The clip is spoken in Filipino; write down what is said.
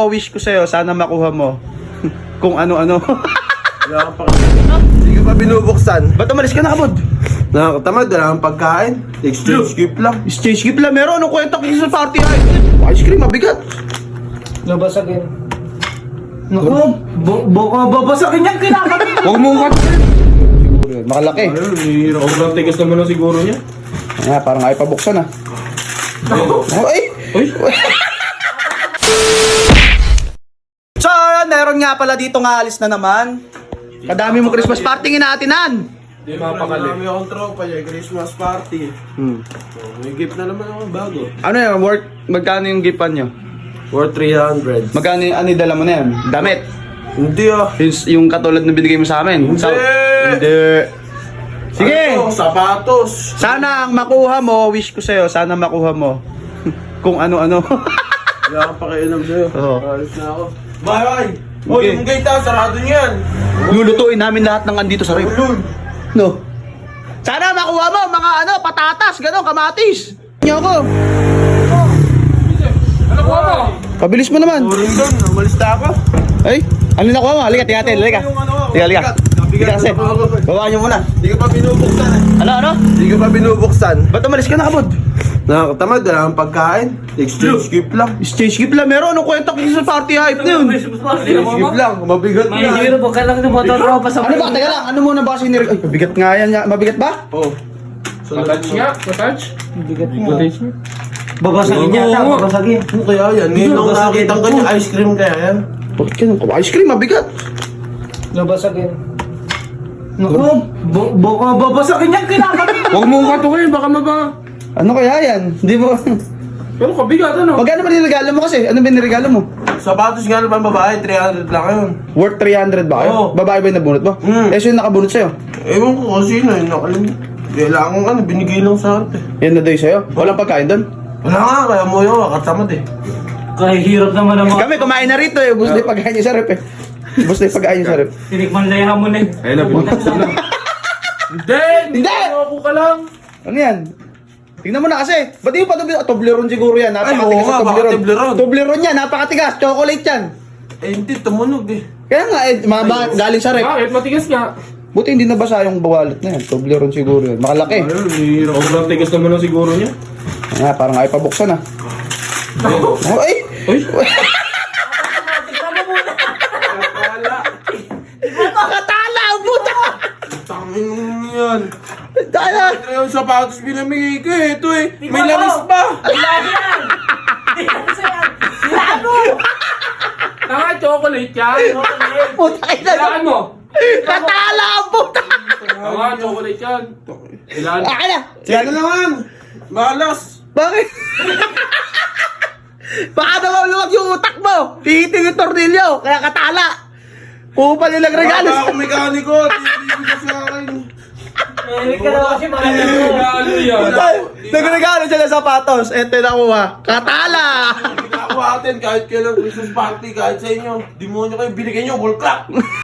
Wish ko sa'yo, sana makuha mo kung ano-ano. Wala kang pakita. Hindi ka pa binubuksan. Ba't umalis ka na, kabod? Nakakatamad, wala kang pagkain. Exchange gift lang. Exchange gift lang, meron. Anong kwenta kasi sa party ay? Ice cream, mabigat. Nabasagin. Naku, baka babasagin yan kinakain. Huwag mong katukin. Siguro yun, makalaki. Ayun, hihirap. Sobrang tigas naman na siguro niya. Nga, parang ayaw pa buksan ah. Oh, ay! Uy! So, yun, meron nga pala dito nga alis na naman. Kadami mo Christmas party inaatinan. Hindi mapakali. Marami akong tropa niya, Christmas party. So, may gift na naman ako bago. Ano yun, worth, magkano yung giftan nyo? Worth 300. Magkano yung ano yung dala mo na yan? Damit? Hindi ah. Yung katulad na binigay mo sa amin? Hindi. Hindi. Sige! Ano, sapatos. Sana ang makuha mo, wish ko sa'yo, sana makuha mo kung ano-ano. Wala kang pakialam sa'yo. Oo. Alis na ako. Bye! Hoy, Okay. yung gate ah, sarado niyan. Lulutuin namin lahat ng andito sa rep. Ulul. No. Sana makuha mo mga ano, patatas, gano'n, kamatis. Niyo ako. Ano ko mo? Pabilis mo naman. Turing doon, umalis na ako. Ay, ano nakuha mo? Halika, tingnan natin, halika. Yung ano, Halika, halika. Nabigat Halika kasi. na ako. Bawaan nyo muna. Hindi ka pa binubuksan eh. Ano? Hindi ka pa binubuksan. Ba't umalis ka na, kabod? Nakakatamad, wala kang pagkain. Exchange gift lang. Exchange gift lang, meron. Anong kwenta kasi sa party hype na yun? Exchange gift lang, mabigat May na. hero po ka lang ng motor tropa sa Ano ba? Teka lang, ano muna ba kasi nirig... Ay, mabigat nga yan. Mabigat ba? Oh. Patouch niya? Patouch? bigat mo. Patouch niya? Babasagin yata, babasagin. Ano kaya yan? Ngayon ako nakakita ko niya, ice cream kaya yan. Bakit ganun? Ice cream, mabigat. Nabasagin. Naku, baka babasagin yan kinakain. Huwag mong katukin, baka maba. Ano kaya yan? Hindi mo... Pero kabigat ano? Magkano ba niregalo mo kasi? Ano ba niregalo mo? Sapatos nga naman babae, 300 lang yun. Worth 300 ba kayo? Oo. Babae ba yung nabunot mo? Eh, sino yung nakabunot sa'yo? Ewan ko kung sino yun, nakalimut. Kailangan kong ano, binigay lang sa akin. Yan na daw yung sa'yo? Walang pagkain doon? Wala nga, kaya mo yun, katamad eh. Kahihirap naman ang mga... Kami kumain na rito eh. Bus na yung pagkain niyo sa rep eh. Bus na yung pagkain niyo sa rep. Tinikman lang yung hamon eh. Ayun na, binuksan na. Hindi! Hindi! Ako ka lang. Ano yan? Tingnan mo na kasi. Ba't di mo pa Toblerone siguro yan. Napakatigas oo nga, na baka Toblerone. Toblerone yan, napakatigas. Chocolate yan. Eh hindi, tumunog eh. Kaya nga eh, galing sa rep. Bakit? Matigas nga. Buti hindi nabasa yung bawalit na yan. Toblerone siguro yan. Makalaki. Ayun, hihirap. Sobrang tigas naman na siguro niya. Nga, parang ayaw pa buksan ah. Oh, ay! Uy! Makatala ang puta! Tangin mo yan. Tala! Ito yung sapatos binamigay ko eh, ito eh. May lamis pa. Tanga, chocolate yan. Puta kayo na! Kailangan mo. Katala ang puta! Tanga, chocolate yan. Kailangan. Akin na! Sige naman. Malas. Bakit? Baka naman luwag yung utak mo! Pihitin yung tornilyo! Kaya katala! Kupal yung nagregalo Wala akong mekaniko. Hindi ko sa akin. Eh, ka na kasi mahal mo. Ano yan? Nagregalo siya ng sapatos. Ito yung nakuha. Katala! Hindi na ako atin kahit kailang Christmas party, kahit sa inyo. Demonyo kayo, binigay nyo, bull crap.